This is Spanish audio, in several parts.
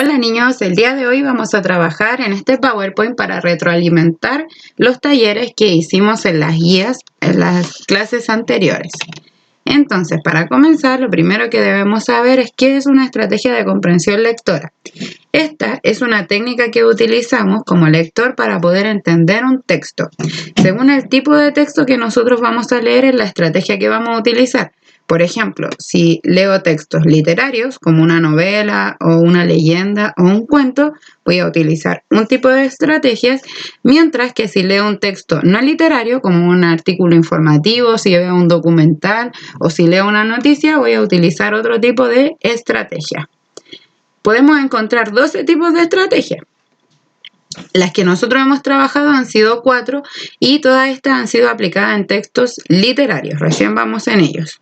Hola niños, el día de hoy vamos a trabajar en este PowerPoint para retroalimentar los talleres que hicimos en las guías en las clases anteriores. Entonces, para comenzar, lo primero que debemos saber es qué es una estrategia de comprensión lectora. Esta es una técnica que utilizamos como lector para poder entender un texto, según el tipo de texto que nosotros vamos a leer en la estrategia que vamos a utilizar. Por ejemplo, si leo textos literarios como una novela o una leyenda o un cuento, voy a utilizar un tipo de estrategias, mientras que si leo un texto no literario como un artículo informativo, si veo un documental o si leo una noticia, voy a utilizar otro tipo de estrategia. Podemos encontrar 12 tipos de estrategias. Las que nosotros hemos trabajado han sido 4 y todas estas han sido aplicadas en textos literarios. Recién vamos en ellos.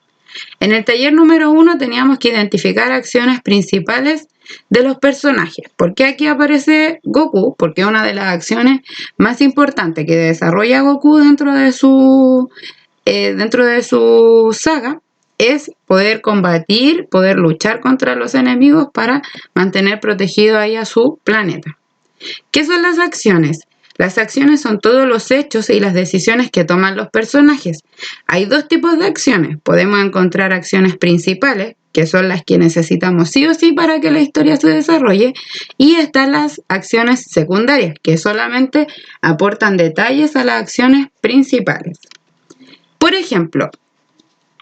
En el taller número 1 teníamos que identificar acciones principales de los personajes. ¿Por qué aquí aparece Goku? Porque una de las acciones más importantes que desarrolla Goku dentro de su saga es poder combatir, poder luchar contra los enemigos para mantener protegido ahí a su planeta. ¿Qué son las acciones? Las acciones son todos los hechos y las decisiones que toman los personajes. Hay dos tipos de acciones. Podemos encontrar acciones principales, que son las que necesitamos sí o sí para que la historia se desarrolle, y están las acciones secundarias, que solamente aportan detalles a las acciones principales. Por ejemplo,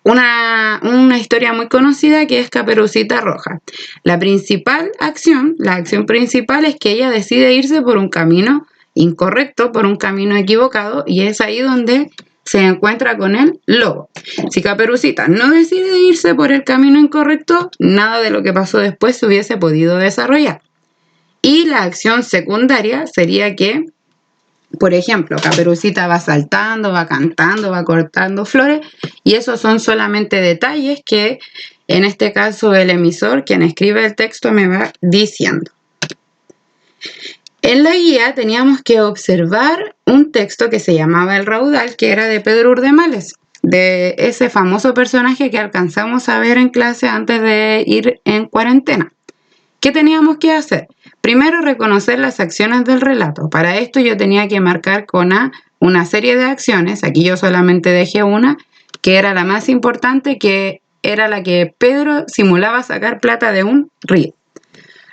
una historia muy conocida que es Caperucita Roja. La acción principal es que ella decide irse por un camino incorrecto, por un camino equivocado, y es ahí donde se encuentra con el lobo. Si Caperucita no decide irse por el camino incorrecto, nada de lo que pasó después se hubiese podido desarrollar. Y la acción secundaria sería que, por ejemplo, Caperucita va saltando, va cantando, va cortando flores, y esos son solamente detalles que en este caso el emisor, quien escribe el texto, me va diciendo. En la guía teníamos que observar un texto que se llamaba El Raudal, que era de Pedro Urdemales, de ese famoso personaje que alcanzamos a ver en clase antes de ir en cuarentena. ¿Qué teníamos que hacer? Primero, reconocer las acciones del relato. Para esto yo tenía que marcar con A una serie de acciones. Aquí yo solamente dejé una, que era la más importante, que era la que Pedro simulaba sacar plata de un río.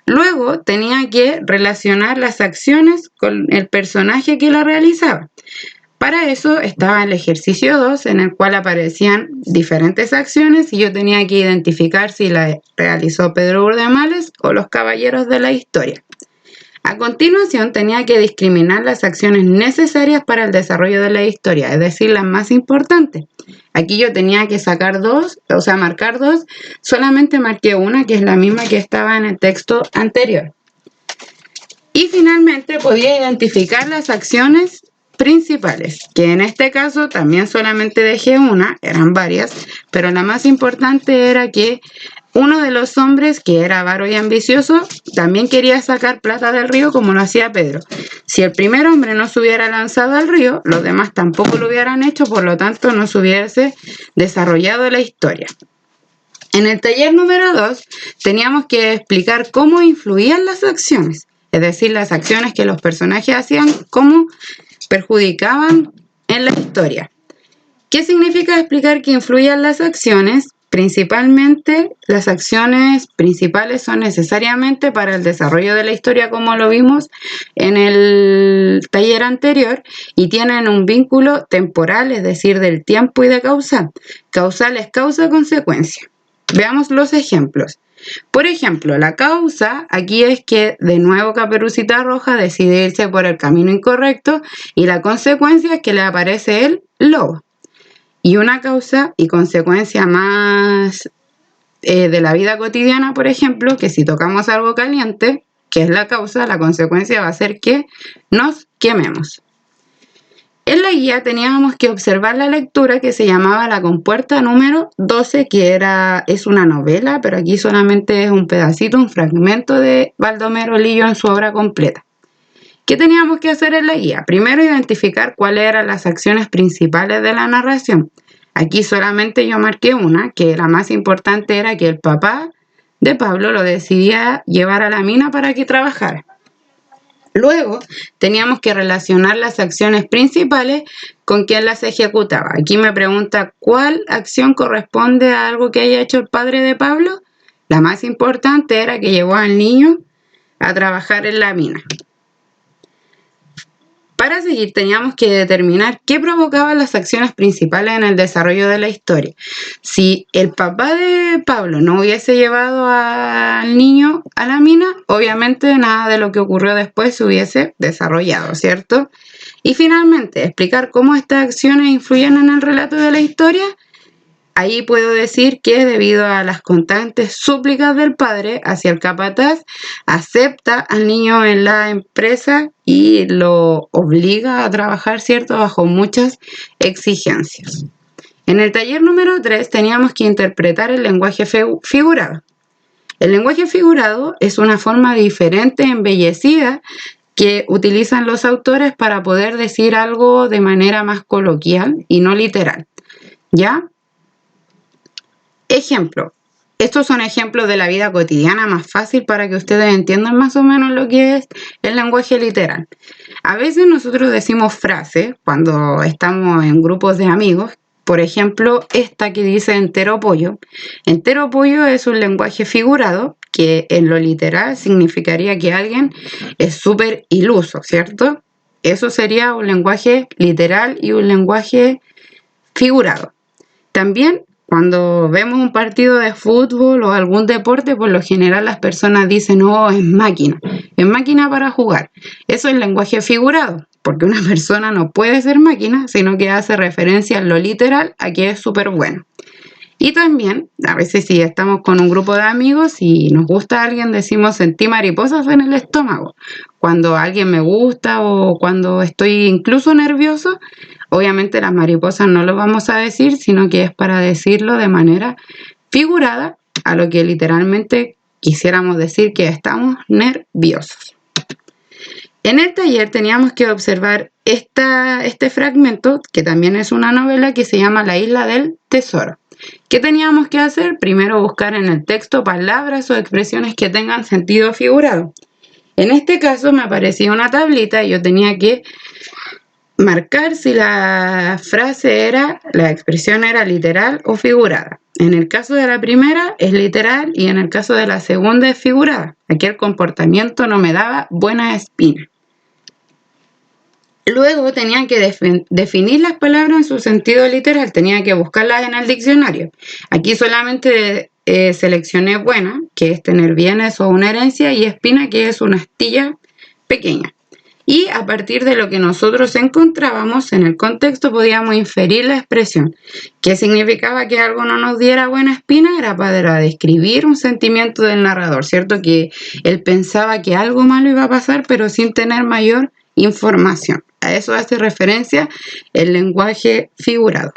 Luego tenía que relacionar las acciones con el personaje que la realizaba. Para eso estaba el ejercicio 2, en el cual aparecían diferentes acciones y yo tenía que identificar si la realizó Pedro Urdemales o los caballeros de la historia. A continuación tenía que discriminar las acciones necesarias para el desarrollo de la historia, es decir, las más importantes. Aquí yo tenía que marcar dos, solamente marqué una, que es la misma que estaba en el texto anterior. Y finalmente podía identificar las acciones principales, que en este caso también solamente dejé una, eran varias, pero la más importante era que uno de los hombres, que era avaro y ambicioso, también quería sacar plata del río como lo hacía Pedro. Si el primer hombre no se hubiera lanzado al río, los demás tampoco lo hubieran hecho, por lo tanto no se hubiese desarrollado la historia. En el taller número 2 teníamos que explicar cómo influían las acciones, es decir, las acciones que los personajes hacían, cómo perjudicaban en la historia. ¿Qué significa explicar que influyan las acciones? Principalmente, las acciones principales son necesariamente para el desarrollo de la historia, como lo vimos en el taller anterior, y tienen un vínculo temporal, es decir, del tiempo y de causal. Causal es causa-consecuencia. Veamos los ejemplos. Por ejemplo, la causa aquí es que de nuevo Caperucita Roja decide irse por el camino incorrecto, y la consecuencia es que le aparece el lobo. Y una causa y consecuencia más de la vida cotidiana, por ejemplo, que si tocamos algo caliente, que es la causa, la consecuencia va a ser que nos quememos. En la guía teníamos que observar la lectura que se llamaba La Compuerta número 12, que es una novela, pero aquí solamente es un pedacito, un fragmento de Baldomero Lillo en su obra completa. ¿Qué teníamos que hacer en la guía? Primero, identificar cuáles eran las acciones principales de la narración. Aquí solamente yo marqué una, que la más importante era que el papá de Pablo lo decidía llevar a la mina para que trabajara. Luego teníamos que relacionar las acciones principales con quién las ejecutaba. Aquí me pregunta cuál acción corresponde a algo que haya hecho el padre de Pablo. La más importante era que llevó al niño a trabajar en la mina. Para seguir teníamos que determinar qué provocaban las acciones principales en el desarrollo de la historia. Si el papá de Pablo no hubiese llevado al niño a la mina, obviamente nada de lo que ocurrió después se hubiese desarrollado, ¿cierto? Y finalmente, explicar cómo estas acciones influyen en el relato de la historia. Ahí puedo decir que debido a las constantes súplicas del padre hacia el capataz, acepta al niño en la empresa y lo obliga a trabajar, ¿cierto?, bajo muchas exigencias. En el taller número 3 teníamos que interpretar el lenguaje figurado. El lenguaje figurado es una forma diferente, embellecida, que utilizan los autores para poder decir algo de manera más coloquial y no literal, ¿ya? Ejemplo. Estos son ejemplos de la vida cotidiana más fácil para que ustedes entiendan más o menos lo que es el lenguaje literal. A veces nosotros decimos frases cuando estamos en grupos de amigos. Por ejemplo, esta que dice entero pollo. Entero pollo es un lenguaje figurado que en lo literal significaría que alguien es súper iluso, ¿cierto? Eso sería un lenguaje literal y un lenguaje figurado. También cuando vemos un partido de fútbol o algún deporte, por lo general las personas dicen, oh, es máquina para jugar. Eso es lenguaje figurado, porque una persona no puede ser máquina, sino que hace referencia en lo literal a que es súper bueno. Y también, a veces si estamos con un grupo de amigos y nos gusta a alguien, decimos sentí mariposas en el estómago. Cuando alguien me gusta o cuando estoy incluso nervioso, obviamente las mariposas no lo vamos a decir, sino que es para decirlo de manera figurada a lo que literalmente quisiéramos decir que estamos nerviosos. En el taller teníamos que observar este fragmento, que también es una novela que se llama La Isla del Tesoro. ¿Qué teníamos que hacer? Primero buscar en el texto palabras o expresiones que tengan sentido figurado. En este caso me aparecía una tablita y yo tenía que marcar si la expresión era literal o figurada. En el caso de la primera es literal y en el caso de la segunda es figurada. Aquí el comportamiento no me daba buena espina. Luego tenía que definir las palabras en su sentido literal, tenía que buscarlas en el diccionario. Aquí solamente seleccioné buena, que es tener bienes o una herencia, y espina, que es una astilla pequeña. Y a partir de lo que nosotros encontrábamos en el contexto podíamos inferir la expresión. ¿Qué significaba que algo no nos diera buena espina? Era para describir un sentimiento del narrador, ¿cierto? Que él pensaba que algo malo iba a pasar, pero sin tener mayor información. A eso hace referencia el lenguaje figurado.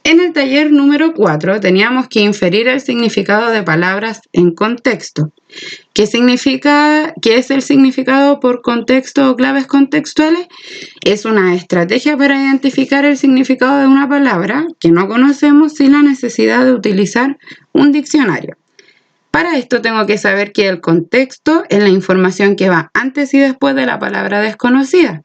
En el taller número 4 teníamos que inferir el significado de palabras en contexto. ¿Qué es el significado por contexto o claves contextuales? Es una estrategia para identificar el significado de una palabra que no conocemos sin la necesidad de utilizar un diccionario. Para esto tengo que saber que el contexto es la información que va antes y después de la palabra desconocida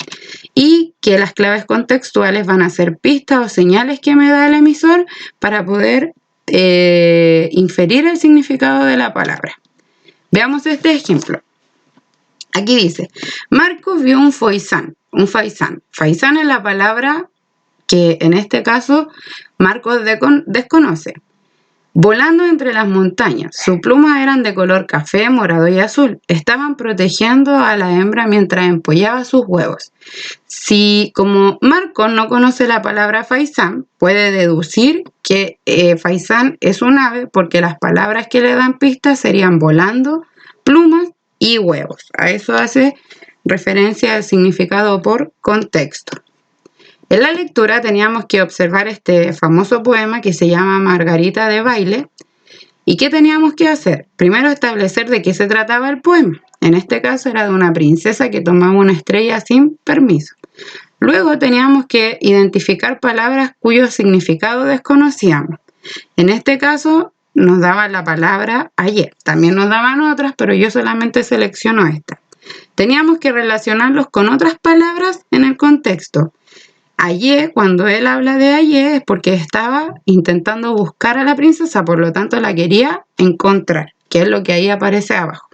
y que las claves contextuales van a ser pistas o señales que me da el emisor para poder inferir el significado de la palabra. Veamos este ejemplo. Aquí dice, Marcos vio un faisán. Faisán es la palabra que en este caso Marcos desconoce. Volando entre las montañas, sus plumas eran de color café, morado y azul. Estaban protegiendo a la hembra mientras empollaba sus huevos. Si como Marcos no conoce la palabra faisán, puede deducir que faisán es un ave porque las palabras que le dan pistas serían volando, plumas y huevos. A eso hace referencia el significado por contexto. En la lectura teníamos que observar este famoso poema que se llama Margarita de Baile. ¿Y qué teníamos que hacer? Primero establecer de qué se trataba el poema. En este caso era de una princesa que tomaba una estrella sin permiso. Luego teníamos que identificar palabras cuyo significado desconocíamos. En este caso nos daban la palabra ayer. También nos daban otras, pero yo solamente selecciono esta. Teníamos que relacionarlos con otras palabras en el contexto. Ayer, cuando él habla de ayer, es porque estaba intentando buscar a la princesa, por lo tanto la quería encontrar, que es lo que ahí aparece abajo.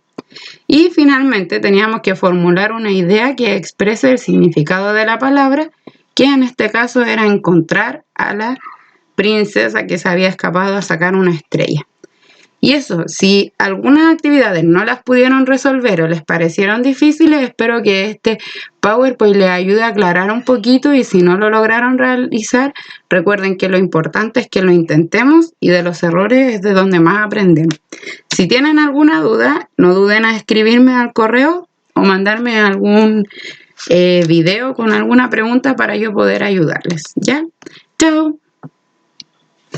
Y finalmente teníamos que formular una idea que exprese el significado de la palabra, que en este caso era encontrar a la princesa que se había escapado a sacar una estrella. Y eso, si algunas actividades no las pudieron resolver o les parecieron difíciles, espero que este PowerPoint les ayude a aclarar un poquito, y si no lo lograron realizar, recuerden que lo importante es que lo intentemos y de los errores es de donde más aprendemos. Si tienen alguna duda, no duden a escribirme al correo o mandarme algún video con alguna pregunta para yo poder ayudarles. ¿Ya? ¡Chao!